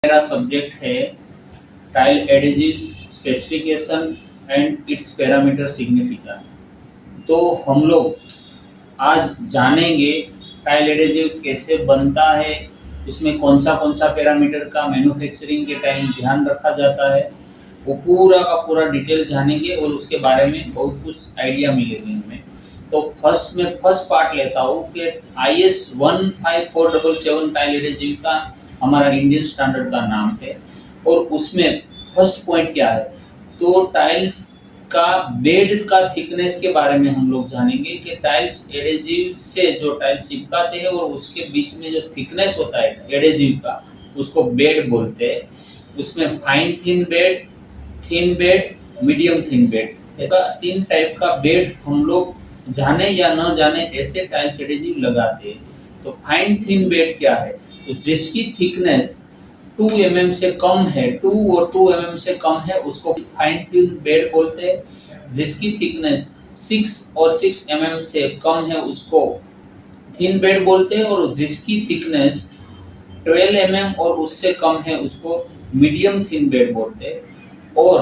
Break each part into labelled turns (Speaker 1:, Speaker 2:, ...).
Speaker 1: मेरा सब्जेक्ट है tile adhesives specification and its parameter significant. तो हम लोग आज जानेंगे टाइल एडेजिव कैसे बनता है, उसमें कौन सा पैरामीटर का मैन्युफैक्चरिंग के टाइम ध्यान रखा जाता है, वो पूरा का पूरा डिटेल जानेंगे और उसके बारे में बहुत कुछ आइडिया मिलेगी हमें। तो फर्स्ट पार्ट लेता हूँ कि IS 15477 टाइल एडेजिव का हमारा इंडियन स्टैंडर्ड का नाम है और उसमें फर्स्ट पॉइंट क्या है। तो टाइल्स का बेड का थिकनेस के बारे में हम लोग जानेंगे कि टाइल्स एडेजिव से जो टाइल्स चिपकाते हैं और उसके बीच में जो थिकनेस होता है एडेजिव का, उसको बेड बोलते हैं। उसमें fine thin bed, medium thin bed, ऐसा 3 टाइप का बेड हम लोग जाने या न जाने ऐसे टाइल्स एडेजिव लगाते हैं। तो फाइन थिन बेड क्या है? तो जिसकी थिकनेस 2 mm से कम है, 2 और 2 mm से कम है, उसको फाइन थिन बेड बोलते हैं। जिसकी थिकनेस 6 और 6 mm से कम है, उसको थिन बेड बोलते हैं। और जिसकी थिकनेस 12 mm और उससे कम है, उसको मीडियम थिन बेड बोलते हैं। और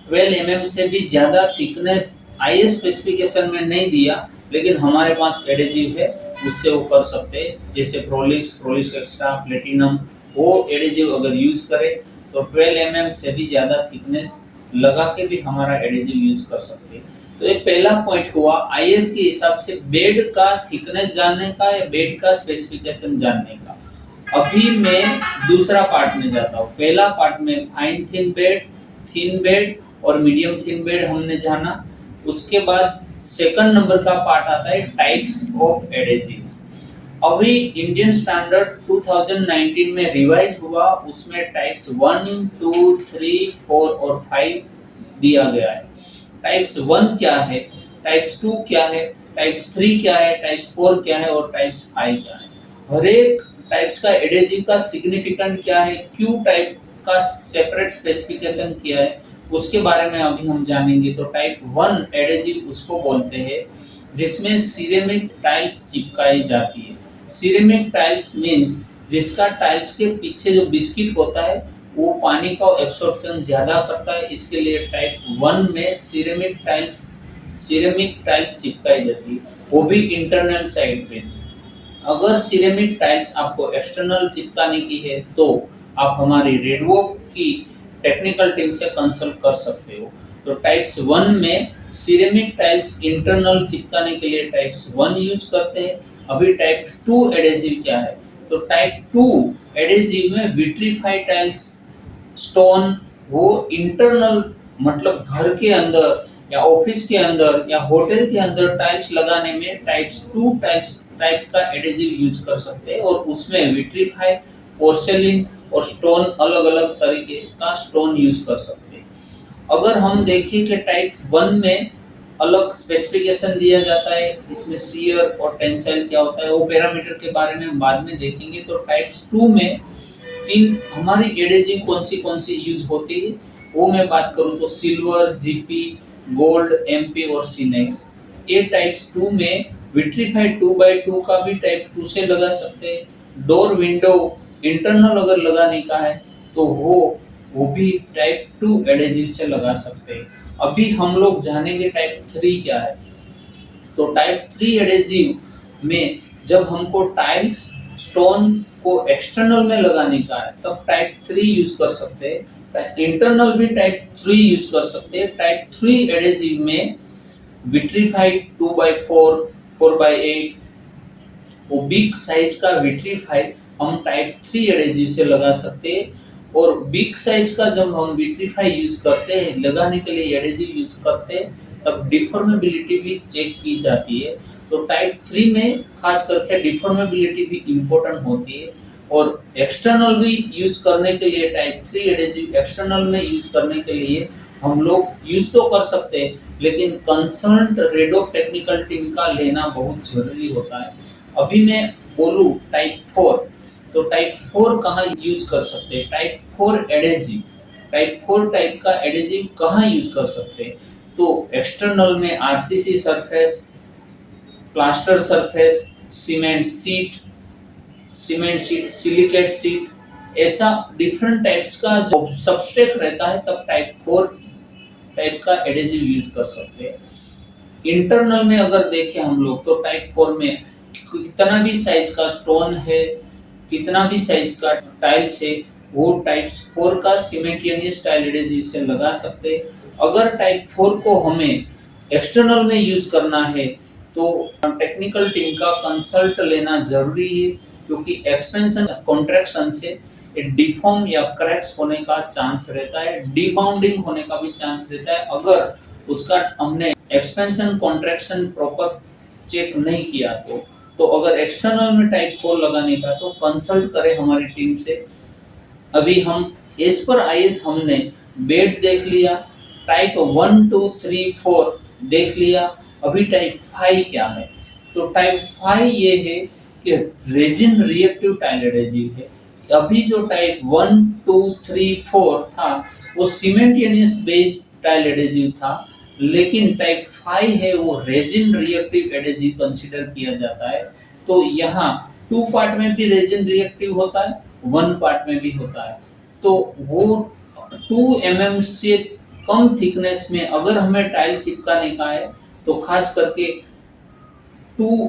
Speaker 1: 12 mm से भी ज़्यादा थिकनेस IS स्पेसिफिकेशन में नहीं दिया, लेकिन हमारे पास एडेजिव है, उससे वो कर सकते हैं। जैसे प्रोलिक्स एक्स्ट्रा, प्लेटिनम, वो एडेजिव अगर यूज़ करें तो 12 mm से भी ज़्यादा थिकनेस लगा के भी हमारा एडेजिव यूज़ कर सकते हैं। तो ये पहला पॉइंट हुआ IS के हिसाब से बेड का थिकनेस जानने का या बेड का स्पेसिफिकेशन जानने का। अभी मैं दूसरा पार्ट में जाता हूँ। पहला पार्ट में फाइन थिन बेड और मीडियम थिन बेड हमने जाना। उसके बाद सेकंड नंबर का पार्ट आता है टाइप्स ऑफ एडेसिव्स। अभी इंडियन स्टैंडर्ड 2019 में रिवाइज हुआ, उसमें टाइप्स 1, 2, 3, 4 और 5 दिया गया है। टाइप्स 1 क्या है, टाइप्स 2 क्या है, टाइप्स 3 क्या है, टाइप्स 4 क्या है और टाइप्स 5 क्या है। हर एक टाइप्स का एडेसिव का सिग्निफिकेंट क्या है, क्यों टाइप का सेपरेट स्पेसिफिकेशन किया है, उसके बारे में अभी हम जानेंगे। तो टाइप 1 एडेसिव उसको बोलते हैं जिसमें सिरेमिक टाइल्स चिपकाई जाती है। सिरेमिक टाइल्स मींस जिसका टाइल्स के पीछे जो बिस्किट होता है वो पानी का एब्सॉर्प्शन ज्यादा करता है, इसके लिए टाइप 1 में सिरेमिक टाइल्स चिपकाई जाती है, वो भी इंटरनल साइड पे। अगर सिरेमिक टाइल्स आपको एक्सटर्नल चिपकाने की है तो आप हमारी रेडवॉक की टेक्निकल टीम से कंसल्ट कर सकते हो। तो टाइप्स 1 में सिरेमिक टाइल्स इंटरनल चिपकाने के लिए टाइप्स 1 यूज करते हैं। अभी टाइप 2 एडेसिव क्या है? तो टाइप 2 एडेसिव में विट्रीफाइड टाइल्स स्टोन, वो इंटरनल मतलब घर के अंदर या ऑफिस के अंदर या होटल के अंदर टाइल्स लगाने में टाइप्स 2 टाइप का एडेसिव यूज कर सकते हैं। और उसमें विट्रीफाइड, पोर्सेलिन और स्टोन, अलग अलग तरीके का स्टोन यूज कर सकते हैं। अगर हम देखें कि टाइप 1 में अलग स्पेसिफिकेशन दिया जाता है, इसमें शियर और टेंसाइल क्या होता है, वो पैरामीटर के बारे में हम बाद में देखेंगे। तो टाइप्स 2 में तीन हमारी एडेसिव कौन सी यूज होती है, वो मैं बात करूं तो सिल्वर, जीपी, गोल्ड, एमपी और सिनेक्स। ये टाइप्स 2 में विट्रीफाइड 2x2 का भी टाइप 2 से लगा सकते हैं। डोर विंडो इंटरनल अगर लगाने का है तो वो भी टाइप 2 एडेसिव से लगा सकते हैं। अभी हम लोग जानेंगे टाइप 3 क्या है। तो टाइप 3 एडेसिव में जब हमको टाइल्स स्टोन को एक्सटर्नल में लगाने का है तब टाइप 3 यूज कर सकते हैं। इंटरनल भी टाइप 3 यूज कर सकते हैं। टाइप 3 एडेसिव में विट्रीफाइड 2x4, 4x8, वो बिग साइज का विट्रीफाइड हम टाइप 3 एडेसिव से लगा सकते हैं। और बिग साइज का जब हम विट्रीफाई यूज करते हैं, लगाने के लिए एडेसिव यूज करते हैं, तब डिफॉर्मेबिलिटी भी चेक की जाती है। तो टाइप 3 में खास करके डिफॉर्मेबिलिटी भी इम्पोर्टेंट होती है। और एक्सटर्नल भी यूज करने के लिए टाइप 3 एडेसिव एक्सटर्नल में यूज करने के लिए हम लोग यूज तो कर सकते हैं, लेकिन कंसर्न रेडो टेक्निकल टीम का लेना बहुत जरूरी होता है। अभी मैं बोलूँ टाइप 4, तो टाइप 4 कहाँ यूज कर सकते हैं? टाइप 4 एडेसिव, टाइप 4 टाइप का एडेसिव कहाँ यूज कर सकते हैं? तो एक्सटर्नल में RCC surface, plaster surface, cement seat, silicate seat, ऐसा डिफरेंट टाइप्स का जो सबस्ट्रेट रहता है तब टाइप 4 टाइप का एडेसिव यूज कर सकते हैं। इंटरनल में अगर देखें हम लोग तो टाइप 4 में कितना भी साइज का स्टोन है, कितना भी साइज का टाइल्स है, वो टाइप 4 का सिमेंटेनियस टाइल एडेसिव से लगा सकते हैं। अगर टाइप 4 को हमें एक्सटर्नल में यूज करना है तो टेक्निकल टीम का कंसल्ट लेना जरूरी है, क्योंकि एक्सपेंशन कॉन्ट्रैक्शन से डिफॉर्म या क्रैक्स होने का चांस रहता है, डिबाउंडिंग होने का भी चांस रहता है अगर उसका हमने एक्सपेंशन कॉन्ट्रैक्शन प्रॉपर चेक नहीं किया तो अगर एक्सटर्नल में टाइप 4 लगाने का तो कंसल्ट करें हमारी टीम से। अभी हम एज पर आईएस हमने बेड देख लिया, टाइप 1 2 3 4 देख लिया, अभी टाइप 5 क्या है? तो टाइप 5 ये है कि रेजिन रिएक्टिव टाइल एडेसिव है। अभी जो टाइप 1 2 3 4 था वो सीमेंटेनियस बेस टाइल एडेसिव था, लेकिन टाइप 5 है वो रेजिन रिएक्टिव एडेसिव कंसीडर किया जाता है। तो यहाँ 2 पार्ट में भी रेजिन रिएक्टिव होता है, 1 पार्ट में भी होता है। तो वो 2 mm से कम थिकनेस में अगर हमें टाइल चिपकाने का है तो खास करके 2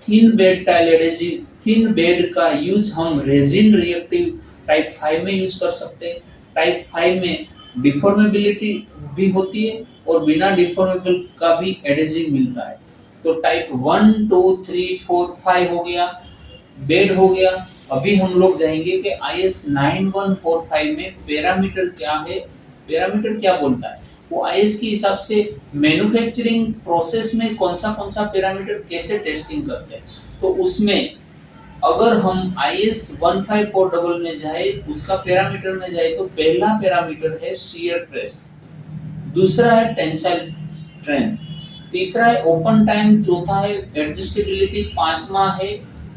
Speaker 1: thin bed tile adhesive, thin bed का यूज हम रेजिन रिएक्टिव टाइप 5 में यूज कर सकते हैं। टाइप 5 में डिफॉर्मेबिलिटी भी होती है और बिना डिफॉर्मेबल का भी एडेसिव मिलता है। तो टाइप 1 2 3 4 5 हो गया, बेड हो गया। अभी हम लोग जाएंगे कि आईएस 9145 में पैरामीटर क्या है, पैरामीटर क्या बोलता है। वो आईएस के हिसाब से मैन्युफैक्चरिंग प्रोसेस में कौन सा पैरामीटर कैसे टेस्टिंग करते हैं। तो उसमें अगर हम आईएस 1540 में जाए, उसका पैरामीटर में जाए तो पहला पैरामीटर है शियर स्ट्रेस, दूसरा है टेंसाइल स्ट्रेंथ, तीसरा है ओपन टाइम, चौथा है एडजस्टेबिलिटी, पांचवा है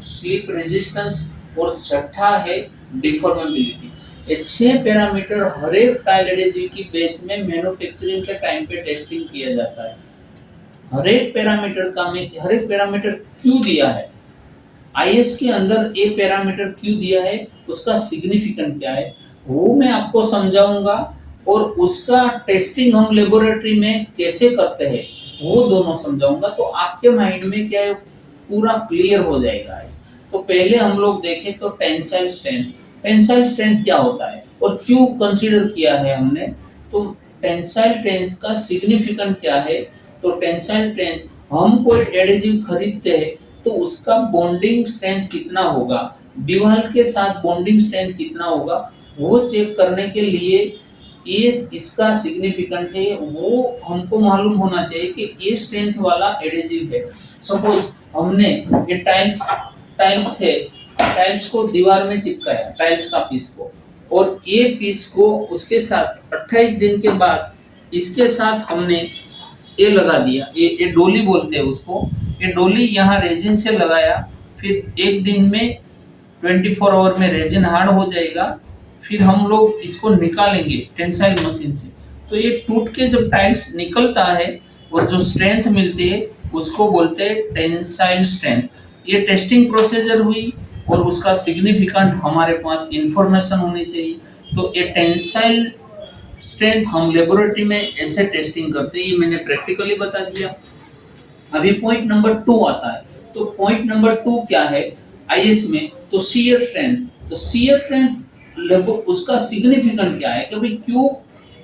Speaker 1: स्लिप रेजिस्टेंस और छठा है डिफॉर्मेबिलिटी। ये 6 पैरामीटर हर एक टाइल एडेसिव की बैच में मैन्युफैक्चरिंग के टाइम पे टेस्टिंग किया जाता है। हर एक पैरामीटर क्यों दिया है, आईएस के अंदर ये पैरामीटर क्यों दिया है, उसका सिग्निफिकेंट क्या है, वो मैं आपको समझाऊंगा। और उसका टेस्टिंग हम लेबोरेटरी में कैसे करते हैं वो दोनों समझाऊंगा, तो आपके माइंड में क्या है पूरा क्लियर हो जाएगा। तो पहले हम लोग देखें तो टेंसाइल स्ट्रेंथ। टेंसाइल स्ट्रेंथ क्या होता है और क्यों कंसीडर किया है हमने, तो टेंसाइल स्ट्रेंथ का सिग्निफिकेंट क्या है। तो टेंसाइल स्ट्रेंथ, हम कोई एडेसिव खरीदते हैं तो उसका बॉन्डिंग स्ट्रेंथ कितना होगा, दीवार के साथ बॉन्डिंग स्ट्रेंथ कितना होगा, वो चेक करने के लिए ये इसका सिग्निफिकेंट है, वो हमको मालूम होना चाहिए कि ये स्ट्रेंथ वाला एडेसिव है। सपोज हमने ये टाइल्स है, टाइल्स को दीवार में चिपकाया, टाइल्स का पीस को, और ये पीस को उसके साथ 28 दिन के बाद इसके साथ हमने ये लगा दिया, ये डोली बोलते हैं उसको, ये डोली यहाँ रेजिन से लगाया, फिर एक दिन में 24 आवर में रेजिन हार्ड हो जाएगा, फिर हम लोग इसको निकालेंगे टेंसाइल मशीन से। तो ये टूट के जब टाइल्स निकलता है और जो स्ट्रेंथ मिलती है उसको बोलते हैं टेंसाइल स्ट्रेंथ। ये टेस्टिंग प्रोसीजर हुई और उसका सिग्निफिकेंट हमारे पास इंफॉर्मेशन होनी चाहिए। तो ये टेंसाइल स्ट्रेंथ हम लेबोरेटरी में ऐसे टेस्टिंग करते हैं, ये मैंने प्रैक्टिकली बता दिया। अभी पॉइंट नंबर 2 आता है। तो पॉइंट नंबर 2 क्या है आईएस में, तो शियर स्ट्रेंथ। तो शियर स्ट्रेंथ उसका सिग्निफिकेंट क्या है कि भाई क्यों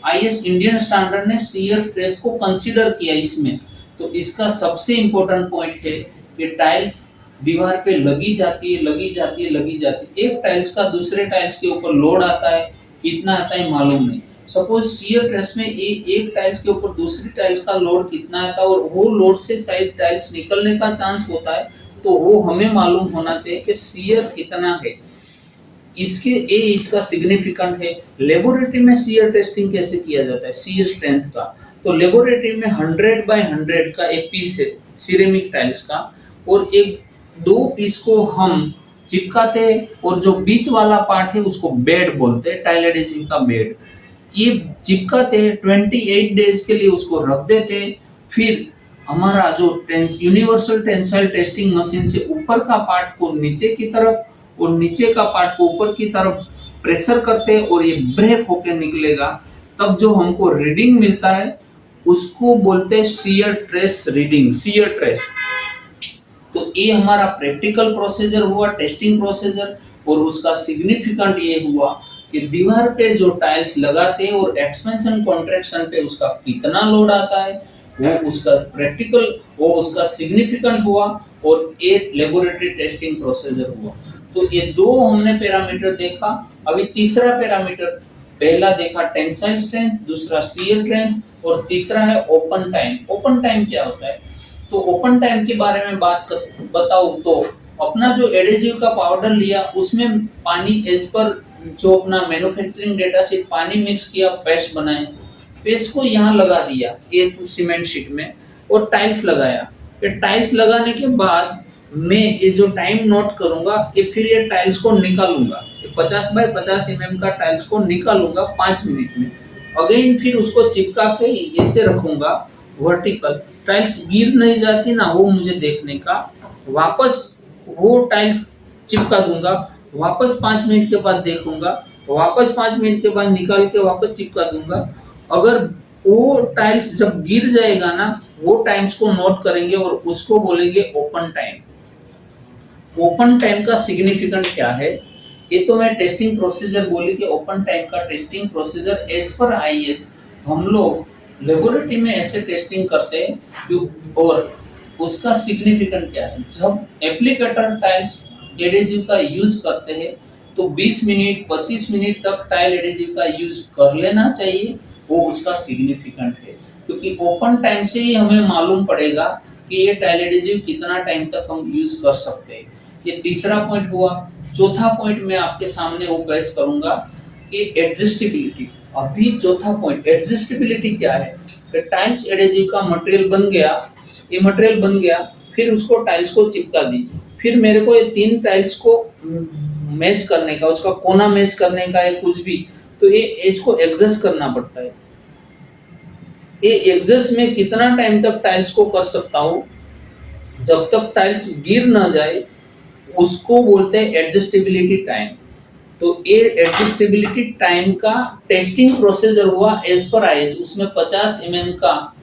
Speaker 1: आईएस इंडियन स्टैंडर्ड ने शियर स्ट्रेस को कंसीडर किया इसमें। तो इसका सबसे इंपॉर्टेंट पॉइंट है कि टाइल्स दीवार पे लगी जाती है। एक टाइल्स का दूसरे टाइल्स के ऊपर लोड आता है, कितना आता है मालूम नहीं। सपोज शियर स्ट्रेस में एक टाइल्स के ऊपर दूसरी टाइल्स का लोड कितना आता है और वो लोड से शायद टाइल्स निकलने का चांस होता है, तो वो हमें मालूम होना चाहिए कि शियर कितना है। इसका सिग्निफिकेंट है। लेबोरेटरी में शियर टेस्टिंग कैसे किया जाता है शियर स्ट्रेंथ का, तो लेबोरेटरी में 100 बाय 100 का एक पीस है सिरेमिक टाइल्स का, और एक 2 पीस को हम चिपकाते हैं, और जो बीच वाला पार्ट है उसको बेड बोलते हैं, टाइल एडेसिव का बेड। ये चिपकाते हैं, 28 डेज के लिए उसको रख देते हैं। फिर हमारा जो यूनिवर्सल टेंसाइल टेस्टिंग मशीन से ऊपर का पार्ट को नीचे की तरफ और नीचे का पार्ट को ऊपर की तरफ प्रेशर करते हैं और ये ब्रेक होकर निकलेगा, तब जो हमको रीडिंग मिलता है उसको बोलते हैं shear trace reading, shear trace. तो ये हमारा प्रैक्टिकल प्रोसीजर हुआ, टेस्टिंग प्रोसीजर, और उसका सिग्निफिकेंट ये हुआ कि दीवार पे जो टाइल्स लगाते हैं और एक्सपेंशन कॉन्ट्रैक्शन पे उसका कितना लोड आता है, वो उसका प्रैक्टिकल, वो उसका सिग्निफिकेंट हुआ, और एक लेबोरेटरी टेस्टिंग प्रोसीजर हुआ। तो ये दो हमने पैरामीटर देखा। अभी तीसरा पैरामीटर, पहला देखा टेंसाइल स्ट्रेंथ, दूसरा शियर स्ट्रेंथ, और तीसरा है ओपन टाइम। ओपन टाइम क्या होता है? तो ओपन टाइम के बारे में बताऊं तो अपना जो एडेसिव का पाउडर लिया उसमें पानी एज पर जो अपना मैन्युफैक्चरिंग डेटा शीट पानी मिक्स किया, पेस्ट बनाए, पेस्ट को यहाँ लगा दिया एक सीमेंट शीट में और टाइल्स लगाया। फिर टाइल्स लगाने के बाद मैं ये जो टाइम नोट करूंगा, ये फिर ये टाइल्स को निकालूंगा, 50 बाय 50 mm का टाइल्स को निकालूंगा 5 मिनट में। अगेन फिर उसको चिपका के ऐसे रखूंगा वर्टिकल, टाइल्स गिर नहीं जाती ना, वो मुझे देखने का। वापस वो टाइल्स चिपका दूंगा, वापस 5 मिनट के बाद देखूंगा, वापस 5 मिनट के बाद निकाल के वापस चिपका दूंगा। अगर वो टाइल्स जब गिर जाएगा ना, वो टाइम्स को नोट करेंगे और उसको बोलेंगे ओपन टाइम। ओपन टाइम का सिग्निफिकेंट क्या है? ये तो मैं टेस्टिंग प्रोसीजर बोली कि ओपन टाइम का testing procedure as per IS हम लोग लेबोरेटरी में ऐसे टेस्टिंग करते हैं। और उसका सिग्निफिकेंट क्या है? जब एप्लीकेटर टाइल्स एडेसिव का यूज करते हैं तो 20 मिनट 25 मिनट तक टाइल एडेसिव का यूज कर लेना चाहिए, वो उसका सिग्निफिकेंट है। क्योंकि ओपन टाइम से ही हमें मालूम पड़ेगा कि ये टाइल एडेसिव कितना टाइम तक हम यूज कर सकते हैं। ये तीसरा पॉइंट हुआ। चौथा पॉइंट मैं आपके सामने वो पेश करूंगा कि एडजस्टेबिलिटी। अभी चौथा पॉइंट एडजस्टेबिलिटी क्या है? कि टाइल्स एडेसिव का मटेरियल बन गया, ये मटेरियल बन गया, फिर उसको टाइल्स को चिपका दी, फिर मेरे को ये 3 टाइल्स को मैच करने का, उसका कोना मैच करने का है कुछ भी, तो ये इसको एडजस्ट करना पड़ता है। ये एडजस्ट में कितना टाइम तक टाइल्स को कर सकता हूँ? जब तक टाइल्स गिर ना जाए, उसको बोलते हैं एडजस्टेबिलिटी टाइम। तो ये एडजस्टेबिलिटी टाइम का टेस्टिंग प्रोसीजर हुआ एज पर आईएस। उसमें 50 mm का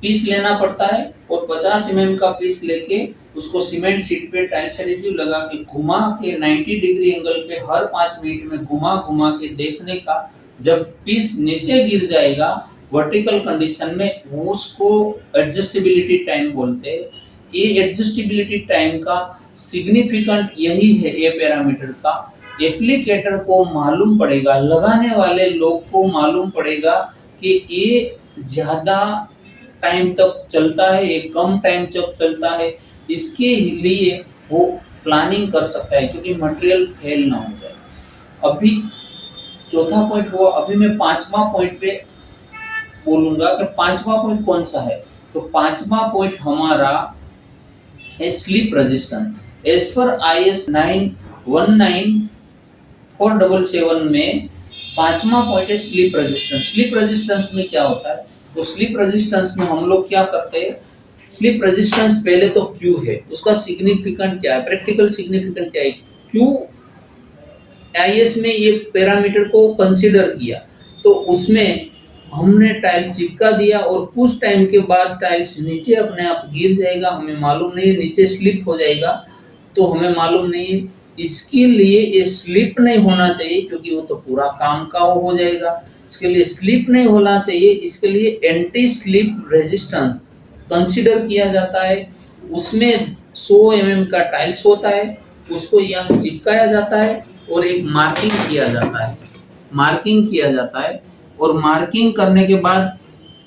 Speaker 1: पीस लेना पड़ता है और 50 mm का पीस लेके उसको सीमेंट शीट पे टाइल्स एडेसिव लगा के घुमा के 90 डिग्री एंगल पे हर 5 मिनट में घुमा घुमा के देखने का। जब पीस नीचे गिर जाएगा वर्टिकल कंडीशन में, उसको एडजस्टेबिलिटी टाइम बोलते हैं। ये एडजस्टेबिलिटी टाइम का सिग्निफिकेंट यही है, ये पैरामीटर का। एप्लीकेटर को मालूम पड़ेगा, लगाने वाले लोग को मालूम पड़ेगा कि ये ज्यादा टाइम तक चलता है, ये कम टाइम तक चलता है, इसके लिए वो प्लानिंग कर सकता है क्योंकि मटेरियल फेल ना हो जाए। अभी चौथा पॉइंट हुआ। अभी मैं 5वां पॉइंट पे बोलूंगा कि 5वां पॉइंट कौन सा है। तो 5वां पॉइंट हमारा है slip resistance. As per IS 919477 में 5वां पॉइंट है स्लिप रेजिस्टेंस। स्लिप रेजिस्टेंस में क्या होता है? तो स्लिप रेजिस्टेंस में हम लोग क्या करते हैं? स्लिप रेजिस्टेंस पहले तो क्यू है, उसका सिग्निफिकेंट क्या है, प्रैक्टिकल सिग्निफिकेंट क्या है? क्यू आईएस में ये पैरामीटर को कंसीडर किया, तो उसमें हमने टाइल्स चिपका दिया और कुछ टाइम के बाद टाइल्स नीचे अपने आप गिर जाएगा, हमें मालूम नहीं है, नीचे स्लिप हो जाएगा तो हमें मालूम नहीं है। इसके लिए ये स्लिप नहीं होना चाहिए क्योंकि वो तो पूरा काम का वो हो जाएगा। इसके लिए स्लिप नहीं होना चाहिए, इसके लिए एंटी स्लिप रेजिस्टेंस कंसीडर किया जाता है। उसमें 100 mm का टाइल्स होता है, उसको यहाँ चिपकाया जाता है और एक मार्किंग किया जाता है। मार्किंग किया जाता है और मार्किंग करने के बाद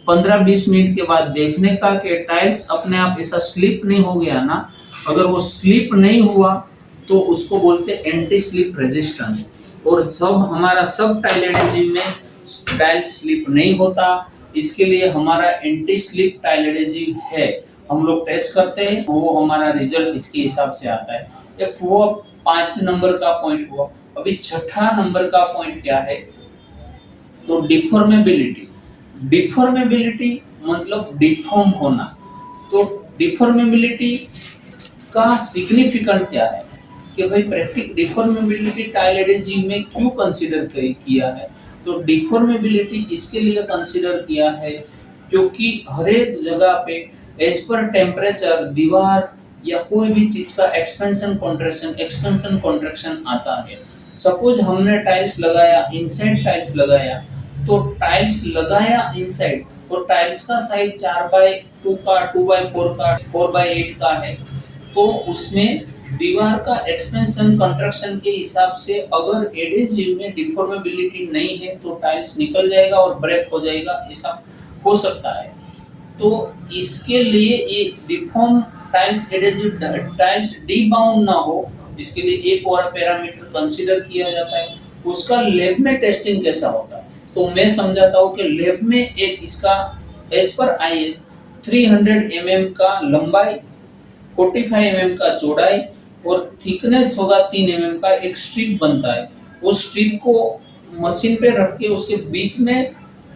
Speaker 1: 15-20 मिनट के बाद देखने का कि टाइल्स अपने आप ऐसा स्लिप नहीं हो गया ना। अगर वो स्लिप नहीं हुआ तो उसको बोलते हैं एंटी स्लिप रेजिस्टेंस। और जब हमारा सब टाइल एडेसिव में टाइल्स स्लिप नहीं होता, इसके लिए हमारा एंटी स्लिप टाइल एडेसिव है, हम लोग टेस्ट करते हैं, वो हमारा रिजल्ट इसके हिसाब से आता है। एक वो 5 नंबर का पॉइंट हुआ। अभी 6ठा नंबर का पॉइंट क्या है? तो डिफॉर्मेबिलिटी। डिफॉर्मेबिलिटी मतलब डिफॉर्म होना। तो डिफॉर्मेबिलिटी का सिग्निफिकेंट क्या है? कि भाई प्रैक्टिक डिफॉर्मेबिलिटी टाइल एडेजिव में क्यों कंसीडर किया है। तो डिफॉर्मेबिलिटी इसके लिए कंसीडर किया है क्योंकि हर एक जगह पे एज पर टेम्परेचर दीवार या कोई भी चीज का एक्सपेंशन कॉन्ट्रैक्शन आता है। सपोज हमने टाइल्स लगाया, इनसाइड टाइल्स लगाया, तो टाइल्स लगाया इनसाइड और टाइल्स का साइज 4/2 का, 2/4 का, 4/8 का है, तो उसमें दीवार का एक्सपेंशन कंट्रैक्शन के हिसाब से अगर एडेसिव में डिफॉर्मेबिलिटी नहीं है तो टाइल्स निकल जाएगा और ब्रेक हो जाएगा, ऐसा हो सकता है। तो इसके लिए ये डिफॉर्म टाइल्स एडेसिव टाइल्स डीबाउंड ना हो, इसके लिए एक और पैरामीटर कंसीडर किया जाता है। उसका लैब में टेस्टिंग कैसा होता है, तो मैं समझाता हूँ कि लैब में एक इसका एज पर आईएस 300 mm का लंबाई, 45 mm का चौड़ाई और थिकनेस होगा 3 mm का एक स्ट्रिप बनता है। उस स्ट्रिप को मशीन पे रख के उसके बीच में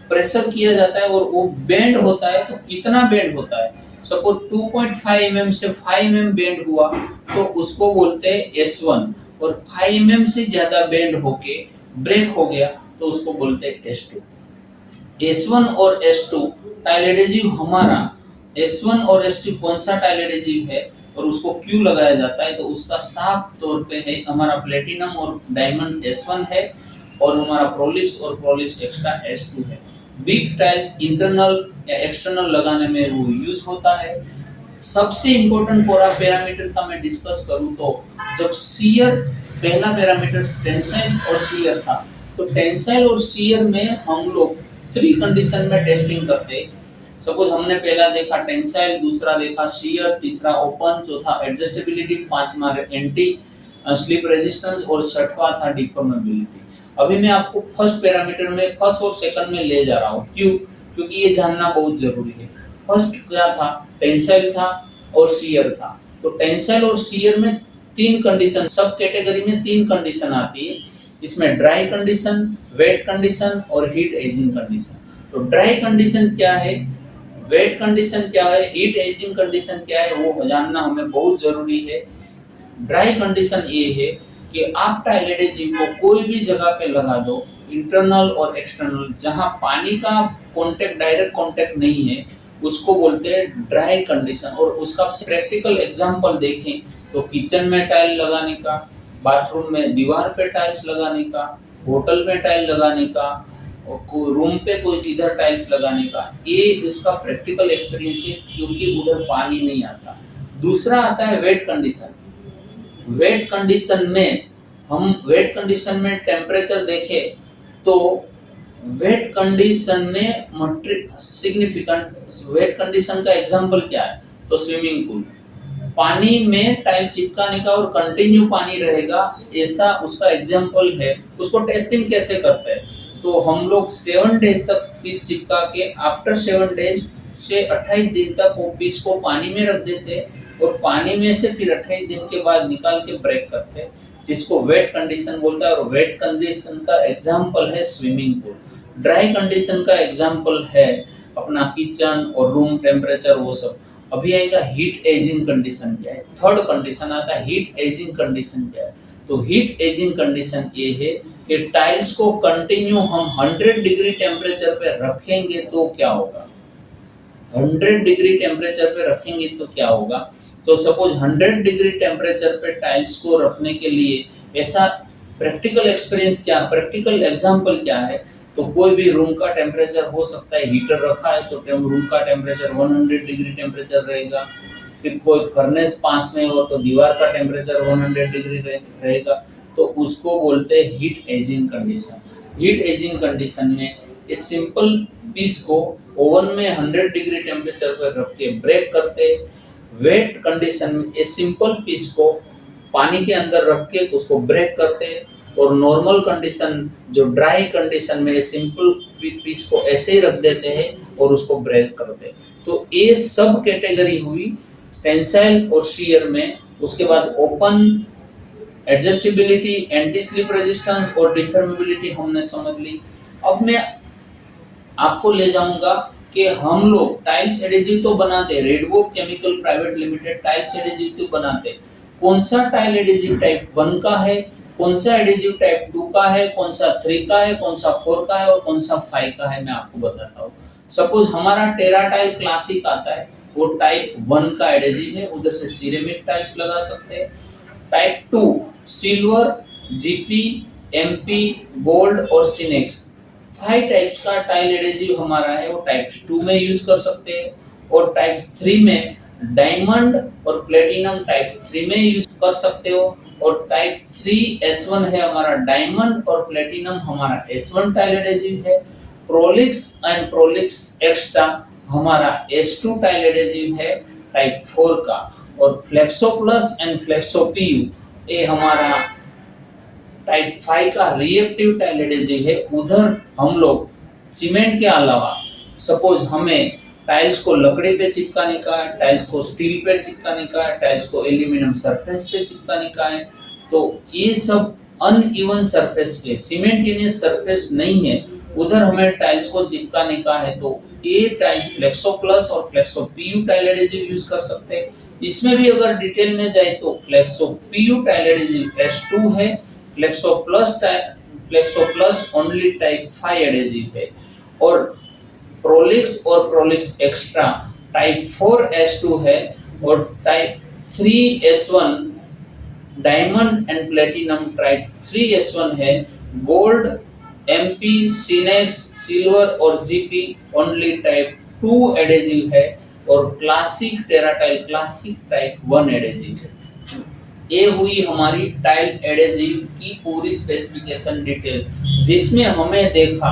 Speaker 1: प्रेशर किया जाता है और वो बेंड होता है। तो कितना बेंड होता है, सपोज 2.5 mm से 5 mm बेंड हुआ तो उसको बोलते हैं S1, और 5 mm से ज्यादा बेंड होके ब्रेक हो गया तो उसको बोलते हैं S2। S1 और S2 टाइल एडेसिव हमारा S1 और S2 कौन सा टाइल एडेसिव है और उसको क्यों लगाया जाता है, तो उसका साफ तौर पे है हमारा प्लेटिनम और डायमंड S1 है और हमारा प्रोलिक्स और प्रोलिक्स एक्स्ट्रा S2 है। बिग टाइल्स इंटरनल या एक्सटर्नल लगाने में वो यूज होता है। सबसे इंपॉर्टेंट पैरामीटर का मैं डिस्कस करूं तो जब शियर, पहला पैरामीटर टेंसाइल और शियर था, तो टेंसाइल और शियर में हम लोग 3 कंडीशन में टेस्टिंग करते हैं। सपोज हमने पहला देखा टेंसाइल, दूसरा देखा शियर, तीसरा ओपन, चौथा एडजस्टेबिलिटी, पांचवा एंटी स्लिप रेजिस्टेंस और छठवां था डिफॉर्मेबिलिटी। अभी मैं आपको फर्स्ट पैरामीटर में, फर्स्ट और सेकंड में ले जा रहा हूँ। क्यों? क्योंकि ये जानना बहुत जरूरी है। फर्स्ट क्या था, टेंसाइल था और शियर था। तो टेंसाइल और शियर में 3 कंडीशन, सब कैटेगरी में 3 कंडीशन आती है। इसमें ड्राई कंडीशन, वेट कंडीशन और हीट एजिंग कंडीशन। तो ड्राई कंडीशन क्या है, वेट कंडीशन क्या है, हीट एजिंग कंडीशन क्या है, वो जानना हमें बहुत जरूरी है। ड्राई कंडीशन ये है कि आप टाइल एडेसिव को कोई भी जगह पे लगा दो, इंटरनल और एक्सटर्नल, जहां पानी का कांटेक्ट, डायरेक्ट कांटेक्ट नहीं है, उसको बोलते हैं ड्राई कंडीशन। और उसका प्रैक्टिकल एग्जांपल देखें तो किचन में टाइल लगाने का, बाथरूम में दीवार पे टाइल्स लगाने का, होटल में टाइल लगाने का, और रूम पे कोई इधर टाइल्स लगाने का, ये इसका प्रैक्टिकल एक्सपीरियंस है क्योंकि उधर पानी नहीं आता। दूसरा आता है वेट कंडीशन। वेट कंडीशन में हम वेट कंडीशन में टेम्परेचर देखें तो वेट कंडीशन में सिग्निफिकेंट वेट कंडीशन का एग्जांपल क्या है, तो स्विमिंग पूल, पानी में टाइल चिपकाने का और कंटिन्यू पानी रहेगा, ऐसा उसका एग्जांपल है। उसको टेस्टिंग कैसे करते हैं, तो हम लोग 7 डेज तक पीस चिपका के आफ्टर 7 डेज से 28 दिन तक वो पीस को पानी में रख देते हैं और पानी में से फिर 28 दिन के बाद निकाल के ब्रेक करते हैं, जिसको वेट कंडीशन बोलता है। और वेट कंडीशन का एग्जांपल है स्विमिंग पूल। ड्राई कंडीशन का एग्जांपल है अपना किचन और रूम टेम्परेचर, वो सब। अभी आएगा हीट एजिंग कंडीशन क्या है, थर्ड कंडीशन आता है हीट एजिंग कंडीशन क्या है। तो हीट एजिंग कंडीशन ये है कि टाइल्स को कंटिन्यू हम 100 डिग्री टेम्परेचर पे रखेंगे तो क्या होगा, 100 डिग्री टेम्परेचर पे रखेंगे तो क्या होगा। तो सपोज 100 डिग्री टेम्परेचर पे टाइल्स को रखने के लिए ऐसा प्रैक्टिकल एक्सपीरियंस क्या, प्रैक्टिकल एग्जांपल क्या है, तो कोई भी रूम का टेम्परेचर हो सकता है, हीटर रखा है तो रूम का टेम्परेचर 100 डिग्री टेम्परेचर रहेगा। फिर कोई फर्नेस पास में हो तो दीवार का टेम्परेचर 100 डिग्री रहेगा, तो उसको बोलते हैं heat ageing condition. Heat ageing condition में इस सिंपल पीस को ओवन में 100 डिग्री टेम्परेचर पर रख के ब्रेक करते। वेट कंडीशन में इस सिंपल पीस को पानी के अंदर रख के उसको ब्रेक करते हैं। और नॉर्मल कंडीशन जो ड्राई कंडीशन में सिंपल पीस को ऐसे ही रख देते हैं और उसको ब्रेक करते हैं। तो ये सब कैटेगरी हुई टेंसाइल और शियर में। उसके बाद open, adjustability, anti slip resistance और डिफॉर्मेबिलिटी हमने समझ ली। अब मैं आपको ले जाऊंगा कि हम लोग टाइल्स एडेसिव तो बनाते हैं, redwood chemical private limited tiles adhesive तो बनाते हैं, कौन सा टाइल एडेसिव टाइप 1 का है, कौन सा एडेसिव टाइप 2 का है, कौन सा 3 का है, कौन सा 4 का है और कौन सा 5 का है, मैं आपको बताता हूँ। सपोज हमारा टेराटाइल क्लासिक आता है, वो टाइप 1 का एडेसिव है, उधर से सिरेमिक टाइल्स लगा सकते हैं। Type 2 silver, GP, MP, gold और सिनेक्स, 5 टाइप्स का टाइल एडेसिव हमारा है, वो टाइप 2 में यूज कर सकते हैं। और टाइप 3 में डायमंड और प्लेटिनम टाइप 3 में यूज कर सकते हो। और टाइप 3S1 है हमारा, डायमंड और प्लेटिनम हमारा S1 टाइल एडेसिव है। प्रोलिक्स एंड प्रोलिक्स एक्स्ट्रा हमारा S2 टाइल एडेसिव है टाइप 4 का। और Flexo plus and Flexo PU ये हमारा टाइप 5 का रिएक्टिव टाइल एडेसिव है। उधर हम लोग सीमेंट के अलावा सपोज हमें टाइल्स को लकड़ी पे चिपकाने का है, टाइल्स को स्टील पे चिपकाने का है, टाइल्स को एल्यूमिनियम सरफेस पे चिपकाने का है, तो ये सब अनइवन सरफेस पे, सीमेंटिनियस सरफेस नहीं है, उधर हमें टाइल्स को चिपकाने का है, तो ये टाइल्स फ्लेक्सो प्लस और Flexo PU tile adhesive use कर सकते हैं। इसमें भी अगर डिटेल में जाए तो flexo PU tile adhesive S2 है, flexo plus only type 5 adhesive है। और प्रोलिक्स और प्रोलिक्स एक्स्ट्रा टाइप 4S2 है। और type 3S1 diamond and platinum type 3S1 है। गोल्ड, एमपी, सिनेक्स, सिल्वर और जीपी ओनली टाइप 2 एडेसिव है। और क्लासिक टेराटाइल क्लासिक टाइप 1 एडेसिव है। ये हुई हमारी टाइल एडेसिव की पूरी स्पेसिफिकेशन डिटेल, जिसमें हमें देखा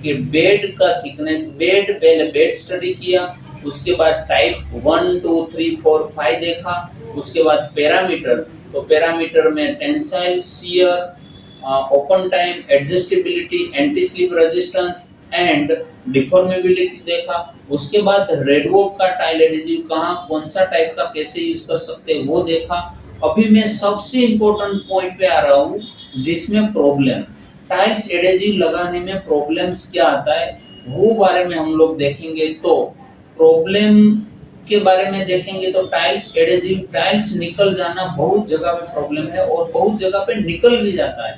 Speaker 1: कि बेड का थिकनेस, पहले बेड स्टडी किया, उसके बाद टाइप 1 2 3 4 5 देखा, उसके बाद पैरामीटर, तो पैरामीटर में tensile, shear, open time, adjustability, anti slip resistance and deformability देखा। उसके बाद रेडवॉक का टाइल एडेसिव कहाँ, कौन सा टाइप का कैसे यूज कर सकते हैं वो देखा। अभी मैं सबसे इम्पोर्टेंट पॉइंट पे आ रहा हूँ, जिसमें प्रॉब्लम, टाइल्स एडेसिव लगाने में प्रॉब्लम्स क्या आता है वो बारे में हम लोग देखेंगे। तो प्रॉब्लम के बारे में देखेंगे तो टाइल्स एडेसिव, टाइल्स निकल जाना बहुत जगह पे प्रॉब्लम है और बहुत जगह पे निकल भी जाता है।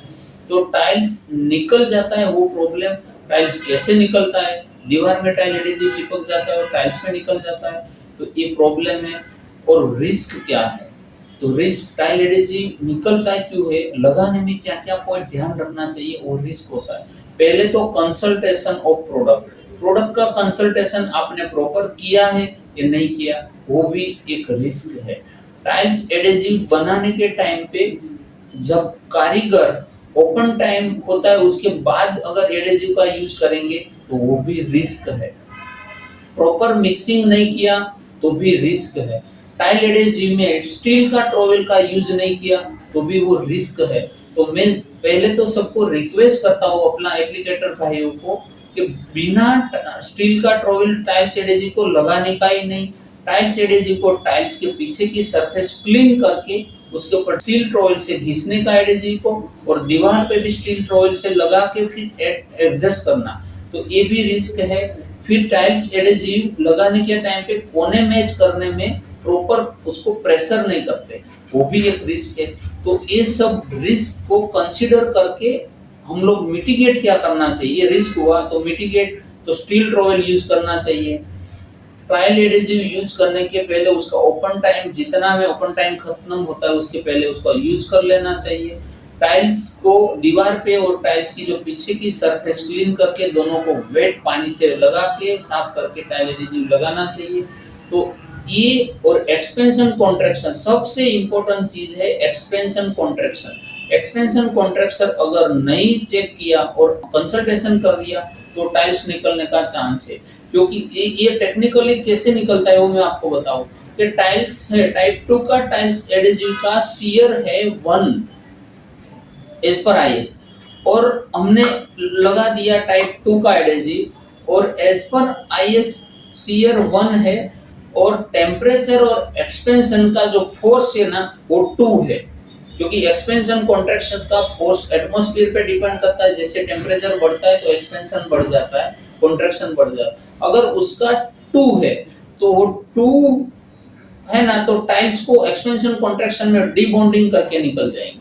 Speaker 1: तो टाइल्स निकल जाता है वो प्रॉब्लम, टाइल्स कैसे निकलता है, दीवार में टाइल एडेसिव चिपक जाता है और टाइल्स में निकल जाता है, तो ये प्रॉब्लम है। और रिस्क क्या है, तो रिस्क, टाइल एडेसिव निकलता है क्यों है, लगाने में क्या क्या पॉइंट ध्यान रखना चाहिए, और रिस्क होता है। पहले तो कंसल्टेशन ऑफ प्रोडक्ट, प्रोडक्ट का कंसल्टेशन आपने प्रॉपर किया है या नहीं किया, वो भी एक रिस्क है। टाइल्स एडेसिव बनाने के टाइम पे जब कारीगर ओपन टाइम होता है उसके बाद अगर एडेसिव का यूज करेंगे तो वो भी रिस्क है। प्रॉपर मिक्सिंग नहीं किया तो भी रिस्क है। टाइल एडेसिव में स्टील का ट्रॉवेल का यूज नहीं किया तो भी वो रिस्क है। तो मैं पहले तो सबको रिक्वेस्ट करता हूँ अपना एप्लीकेटर भाइयों को कि बिना स्टील का ट्रॉवेल टाइल्स एडेसिव को लगाने का ही नहीं। टाइल्स एडेसिव को टाइल्स के पीछे की सरफेस क्लीन करके उसके ऊपर स्टील ट्रॉवेल से घिसने का एडेसिव को, और दीवार पे भी स्टील ट्रॉवेल से लगा के फिर एडजस्ट करना, तो ये भी रिस्क है। फिर टाइल्स एडेसिव लगाने के टाइम पे कोने मैच करने में प्रॉपर उसको प्रेशर नहीं करते, वो भी एक रिस्क है। तो ये सब रिस्क को कंसीडर करके हम लोग मिटिगेट क्या करना चाहिए, रिस्क हुआ तो मिटिगेट, तो स्टील ट्रॉवेल यूज करना चाहिए। टाइल एडेसिव यूज करने के पहले उसका ओपन टाइम, जितना में ओपन टाइम खत्म होता है उसके पहले उसका यूज कर लेना चाहिए। टाइल्स को दीवार पे और टाइल्स की जो पीछे की सरफेस क्लीन करके दोनों को वेट पानी से लगा के साफ करके टाइल एडेसिव लगाना चाहिए। तो ये और एक्सपेंशन कॉन्ट्रैक्शन, सबसे इंपॉर्टेंट चीज है एक्सपेंशन कॉन्ट्रैक्शन। एक्सपेंशन कॉन्ट्रैक्शन अगर नहीं चेक किया और कंसल्टेशन कर दिया तो टाइल्स निकलने का चांस है। क्योंकि ये टेक्निकली कैसे निकलता है वो मैं आपको बताऊं कि टाइल्स है टाइप 2 का टाइल्स एडेसिव का शियर है 1 एज पर आईएस, और हमने लगा दिया टाइप 2 का एडेसिव और एज पर आईएस शियर 1 है, और टेम्परेचर और एक्सपेंशन का जो फोर्स है ना वो 2 है। क्योंकि एक्सपेंशन कॉन्ट्रैक्शन का फोर्स एटमॉस्फेयर पे डिपेंड करता है, जैसे टेम्परेचर बढ़ता है तो एक्सपेंशन बढ़ जाता है, कॉन्ट्रैक्शन बढ़ जाता है। अगर उसका 2 है तो वो 2 है ना, तो टाइल्स को एक्सपेंशन कॉन्ट्रैक्शन में डीबॉन्डिंग करके निकल जाएंगे।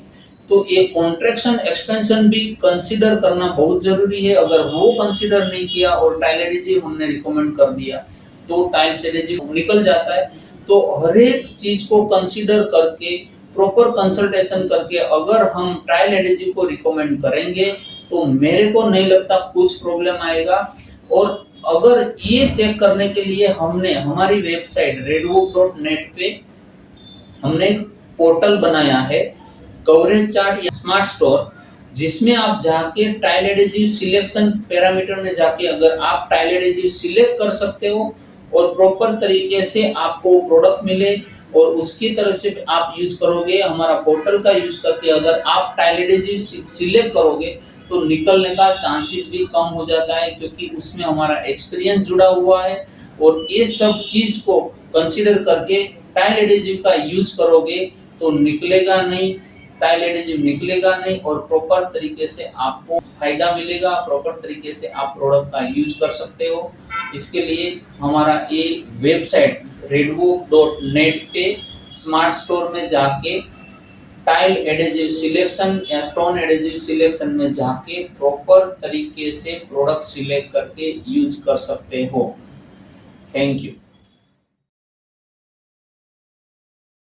Speaker 1: तो ये कॉन्ट्रैक्शन एक्सपेंशन भी कंसीडर करना बहुत जरूरी है। अगर वो कंसीडर नहीं किया और टाइल एडहेसिव हमने रिकमेंड कर दिया तो टाइल्स एडहेसिव निकल जाता है। तो हर एक चीज को कंसीडर करके प्रॉपर कंसल्टेशन करके अगर हम टाइल एडहेसिव को रिकमेंड करेंगे तो मेरे को नहीं लगता कुछ प्रॉब्लम आएगा। और अगर ये चेक करने के लिए हमने हमारी वेबसाइट redwood.net पे हमने एक पोर्टल बनाया है, कवरेज चार्ट या स्मार्ट स्टोर, जिसमें आप जाके टाइल एडहेसिव सिलेक्शन पैरामीटर में जाके अगर आप टाइल एडहेसिव सिलेक्ट कर सकते हो और प्रॉपर तरीके से आपको प्रोडक्ट मिले और उसकी तरफ से आप यूज करोगे, हमारा पोर्टल का यूज करके अगर आप टाइल एडहेसिव सिलेक्ट करोगे तो निकलने का चांसेस भी कम हो जाता है, क्योंकि उसमें हमारा एक्सपीरियंस जुड़ा हुआ है। और ये सब चीज को कंसीडर करके टाइल एडहेसिव का यूज करोगे तो निकलेगा नहीं, टाइल एडहेसिव निकलेगा नहीं और प्रॉपर तरीके से आपको फायदा मिलेगा, प्रॉपर तरीके से आप प्रोडक्ट का यूज कर सकते हो। इसके लिए हमारा ये वेबसाइट redwood.net पे स्मार्ट स्टोर में जाके टाइल एडहेसिव सिलेक्शन या स्टोन एडहेसिव सिलेक्शन में जाके प्रॉपर तरीके से प्रोडक्ट सिलेक्ट करके यूज कर सकते हो। Thank you.